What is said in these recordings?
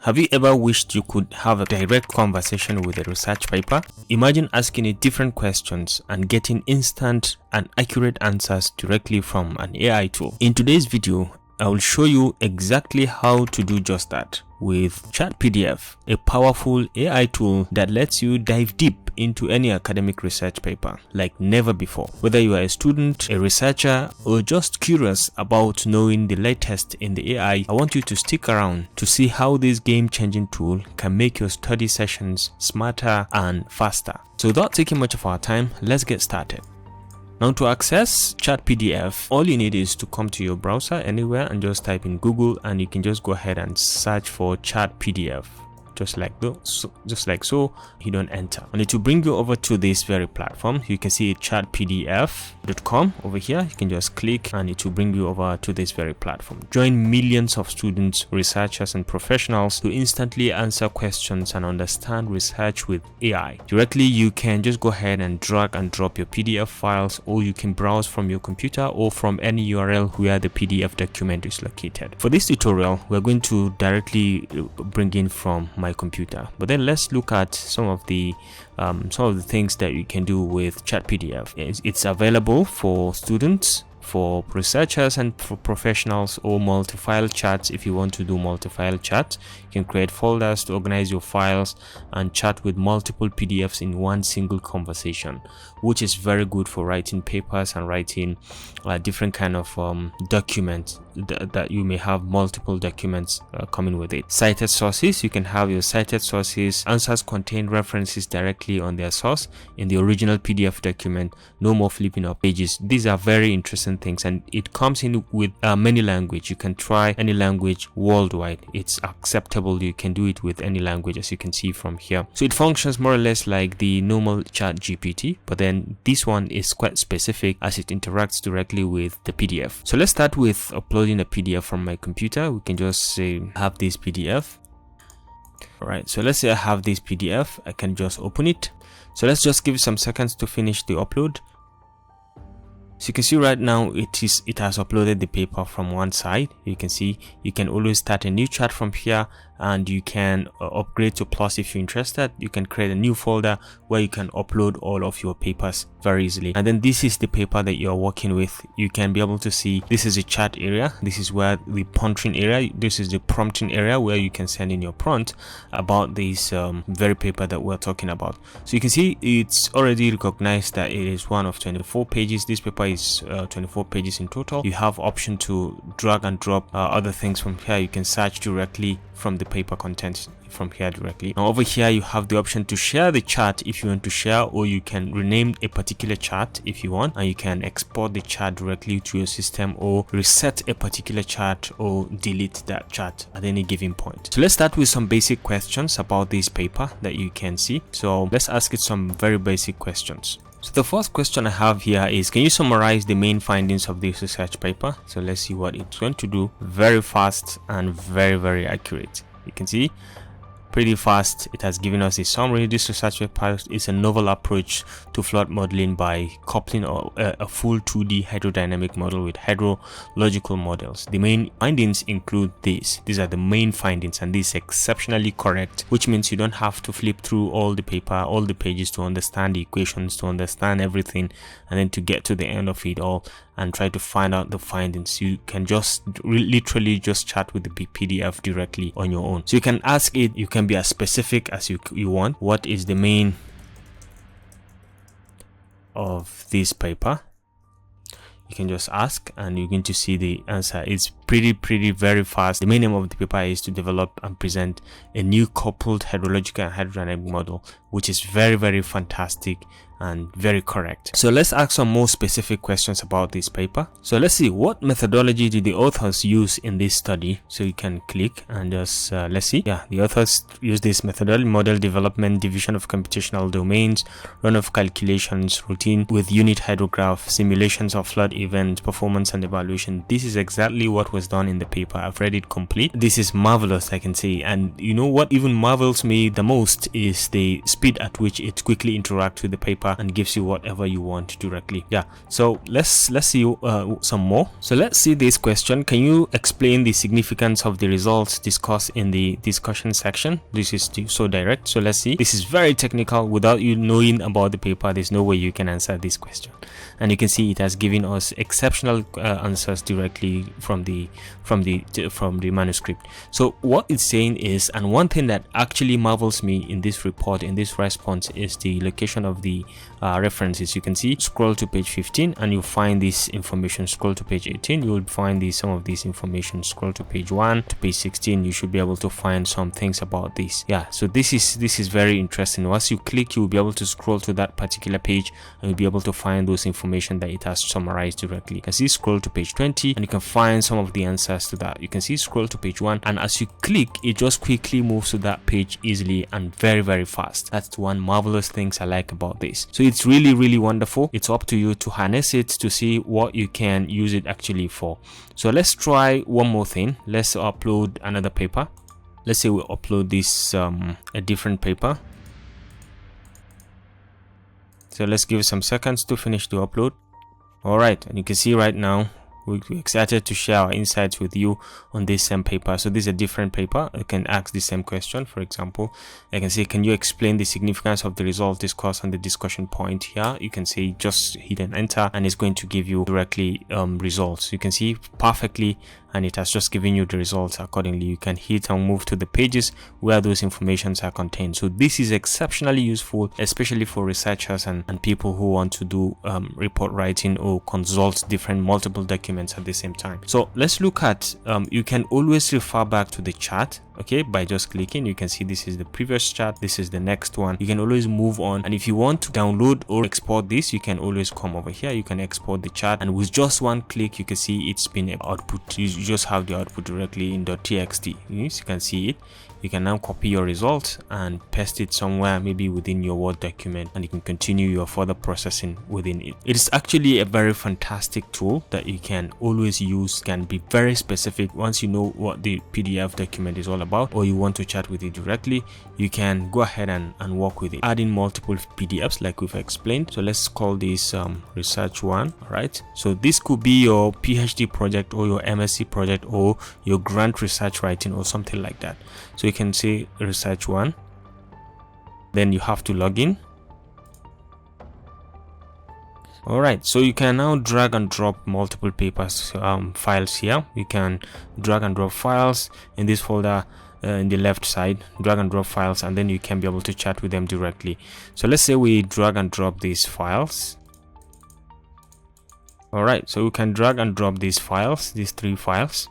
Have you ever wished you could have a direct conversation with a research paper? Imagine asking it different questions and getting instant and accurate answers directly from an AI tool. In today's video, I will show you exactly how to do just that with ChatPDF, a powerful AI tool that lets you dive deep into any academic research paper like never before. Whether you are a student, a researcher, or just curious about knowing the latest in the AI, I want you to stick around to see how this game-changing tool can make your study sessions smarter and faster. So without taking much of our time, let's get started. Now, to access ChatPDF, all you need is to come to your browser anywhere and just type in Google, and you can just go ahead and search for ChatPDF. Just like so, you don't enter. And it will bring you over to this very platform. You can see chatpdf.com over here. You can just click and it will bring you over to this very platform. Join millions of students, researchers, and professionals to instantly answer questions and understand research with AI. Directly, you can just go ahead and drag and drop your PDF files, or you can browse from your computer or from any URL where the PDF document is located. For this tutorial, we're going to directly bring in from my computer, but then let's look at some of the things that you can do with ChatPDF. It's available for students, for researchers, and for professionals, or multi-file chats. If you want to do multi-file chat, you can create folders to organize your files and chat with multiple PDFs in one single conversation, which is very good for writing papers and writing different kind of documents that you may have multiple documents coming with it. Cited sources, you can have your cited sources. Answers contain references directly on their source in the original PDF document. No more flipping of pages. These are very interesting things, and it comes in with many language. You can try any language worldwide. It's acceptable. You can do it with any language, as you can see from here. So it functions more or less like the normal ChatGPT, but then this one is quite specific as it interacts directly with the PDF. So let's start with uploading a PDF from my computer. We can just say I have this PDF. All right, so let's say I have this PDF. I can just open it. So let's just give it some seconds to finish the upload. So you can see right now it has uploaded the paper from one side. You can see you can always start a new chat from here, and you can upgrade to Plus if you're interested. You can create a new folder where you can upload all of your papers very easily. And then this is the paper that you're working with. You can be able to see this is a chat area. This is where the prompting area. This is the prompting area where you can send in your prompt about this very paper that we're talking about. So you can see it's already recognized that it is one of 24 pages. This paper is 24 pages in total. You have option to drag and drop other things from here. You can search directly from the paper content from here directly. Now over here you have the option to share the chart if you want to share, or you can rename a particular chart if you want, and you can export the chart directly to your system, or reset a particular chart, or delete that chart at any given point. So let's start with some basic questions about this paper that you can see. So let's ask it some very basic questions. So the first question I have here is, can you summarize the main findings of this research paper? So let's see what it's going to do. Very fast and very accurate. You can see pretty fast. It has given us a summary. This research paper is a novel approach to flood modeling by coupling a full 2D hydrodynamic model with hydrological models. The main findings include these. These are the main findings, and this is exceptionally correct, which means you don't have to flip through all the paper, all the pages to understand the equations, to understand everything, and then to get to the end of it all and try to find out the findings. You can just literally just chat with the PDF directly on your own. So you can ask it, you can be as specific as you want. What is the main of this paper? You can just ask, and you're going to see the answer. It's pretty very fast. The main aim of the paper is to develop and present a new coupled hydrological and hydrodynamic model, which is very fantastic and very correct. So let's ask some more specific questions about this paper. So let's see, what methodology did the authors use in this study? So you can click and just let's see. Yeah, the authors use this methodology: model development, division of computational domains, runoff calculations, routine with unit hydrograph, simulations of flood events, performance and evaluation. This is exactly what was done in the paper. I've read it complete. This is marvelous, I can say. And you know what even marvels me the most is the speed at which it quickly interacts with the paper and gives you whatever you want directly. Yeah, so let's see some more. So let's see this question. Can you explain the significance of the results discussed in the discussion section? This is so direct. So let's see. This is very technical. Without you knowing about the paper, there's no way you can answer this question. And you can see it has given us exceptional answers directly from the manuscript. So what it's saying is, and one thing that actually marvels me in this report, in this response, is the location of the references. You can see, scroll to page 15 and you'll find this information. Scroll to page 18, you will find some of this information. Scroll to page 1 to page 16, you should be able to find some things about this. Yeah, so this is very interesting. Once you click, you will be able to scroll to that particular page and you'll be able to find those information that it has summarized directly. You can see, scroll to page 20 and you can find some of the answers to that. You can see, scroll to page 1, and as you click, it just quickly moves to that page easily and very fast. That's one marvelous things I like about this. So it's really wonderful. It's up to you to harness it to see what you can use it actually for. So let's try one more thing. Let's upload another paper. Let's say we upload this a different paper. So let's give it some seconds to finish the upload. All right, and you can see right now we're excited to share our insights with you on this same paper. So this is a different paper. I can ask the same question. For example, I can say, can you explain the significance of the results discussed on the discussion point here? You can say, just hit and enter, and it's going to give you directly results. You can see perfectly, and it has just given you the results accordingly. You can hit and move to the pages where those informations are contained. So this is exceptionally useful, especially for researchers and people who want to do report writing or consult different multiple documents at the same time. So let's look at, you can always refer back to the chart, okay, by just clicking. You can see this is the previous chart, this is the next one. You can always move on, and if you want to download or export this, you can always come over here. You can export the chart, and with just one click, you can see it's been output. You just have the output directly in .txt. Yes, you can see it. You can now copy your results and paste it somewhere, maybe within your Word document, and you can continue your further processing within it. It is actually a very fantastic tool that you can always use. Can be very specific. Once you know what the PDF document is all about, or you want to chat with it directly, you can go ahead and work with it, adding multiple PDFs like we've explained. So let's call this research one. All right, so this could be your PhD project or your MSc project or your grant research writing or something like that. So you can say research one, then you have to log in. All right, so you can now drag and drop multiple papers files here. You can drag and drop files in this folder in the left side, drag and drop files, and then you can be able to chat with them directly. So let's say we drag and drop these files. All right, so we can drag and drop these files, these 3 files.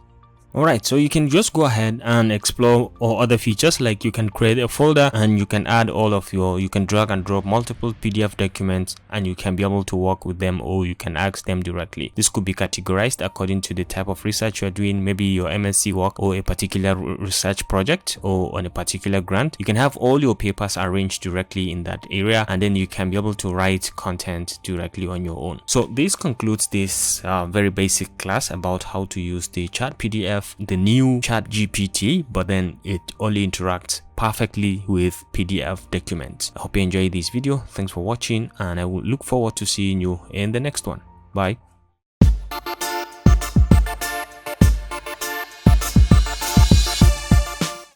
Alright, so you can just go ahead and explore all other features, like you can create a folder and you can add all of you can drag and drop multiple PDF documents and you can be able to work with them, or you can ask them directly. This could be categorized according to the type of research you're doing, maybe your MSc work or a particular research project or on a particular grant. You can have all your papers arranged directly in that area, and then you can be able to write content directly on your own. So this concludes this very basic class about how to use the ChatPDF, the new ChatGPT, but then it only interacts perfectly with PDF documents. I hope you enjoyed this video. Thanks for watching, and I will look forward to seeing you in the next one. Bye.